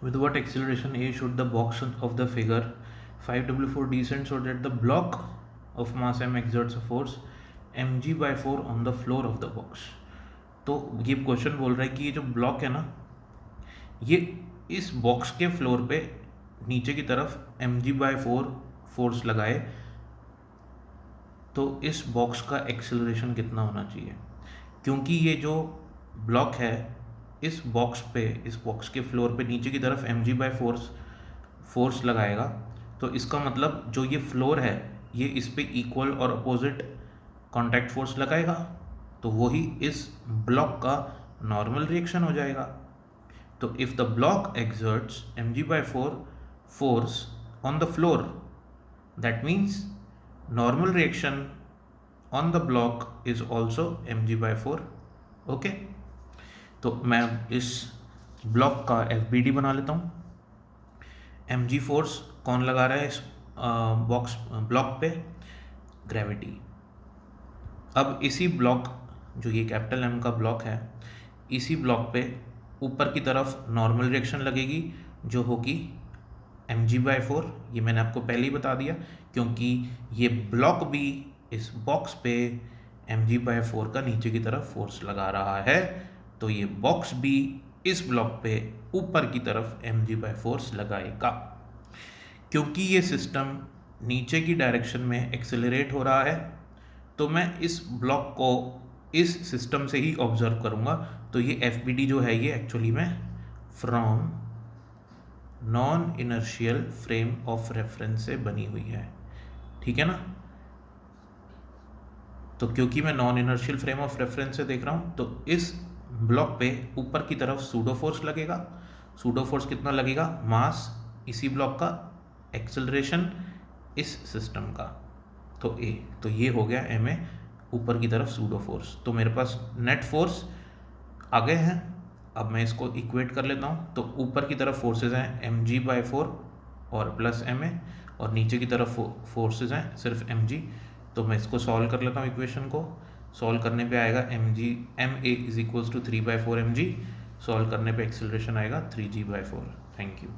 With what acceleration a should the box of the figure 5w4 descend so that the block of mass m exerts a force mg/4 on the floor of the box. तो ये question बोल रहा है कि ये जो block है ना, ये इस बॉक्स के फ्लोर पे नीचे की तरफ mg/4 फोर्स लगाए तो इस बॉक्स का एक्सेलरेशन कितना होना चाहिए। क्योंकि ये जो ब्लॉक है इस बॉक्स के फ्लोर पे नीचे की तरफ mg/4 फोर्स लगाएगा, तो इसका मतलब जो ये फ्लोर है ये इस पे इक्वल और अपोजिट कांटेक्ट फोर्स लगाएगा, तो वही इस ब्लॉक का नॉर्मल रिएक्शन हो जाएगा। तो if the block exerts mg/4 force on the floor, that means normal reaction on the block is also mg/4। Okay, तो मैं इस ब्लॉक का FBD बना लेता हूँ। mg फोर्स कौन लगा रहा है इस ब्लॉक पे? ग्रेविटी। अब इसी ब्लॉक, जो ये कैपिटल M का ब्लॉक है, इसी ब्लॉक पे ऊपर की तरफ नॉर्मल रिएक्शन लगेगी जो होगी mg/4। ये मैंने आपको पहले ही बता दिया, क्योंकि ये ब्लॉक भी इस बॉक्स पे mg/4 का नीचे की तरफ फोर्स लगा रहा है, तो ये बॉक्स भी इस ब्लॉक पे ऊपर की तरफ mg/4 लगाएगा। क्योंकि ये सिस्टम नीचे की डायरेक्शन में एक्सेलरेट हो रहा है, तो मैं इस ब्लॉक को इस सिस्टम से ही ऑब्जर्व करूँगा। तो ये FBD जो है ये एक्चुअली में from non inertial frame of reference से बनी हुई है, ठीक है ना। तो क्योंकि मैं non inertial frame of reference से देख रहा हूँ, तो इस ब्लॉक पे ऊपर की तरफ सूडो फोर्स लगेगा। सूडो फोर्स कितना लगेगा? मास इसी ब्लॉक का, एक्सेलरेशन इस सिस्टम का, तो ये हो गया MA ऊपर की तरफ सूडो फोर्स। तो मेरे पास नेट फोर्स आ गए हैं। अब मैं इसको इक्वेट कर लेता हूँ। तो ऊपर की तरफ फोर्सेस हैं mg/4 और प्लस MA, और नीचे की तरफ फोर्सेस हैं सिर्फ mg। तो मैं इसको सॉल्व कर लेता हूँ। इक्वेशन को सॉल्व करने पे आएगा MA is equals to 3/4 mg। Solve करने पे एक्सेलरेशन आएगा 3g/4। Thank you.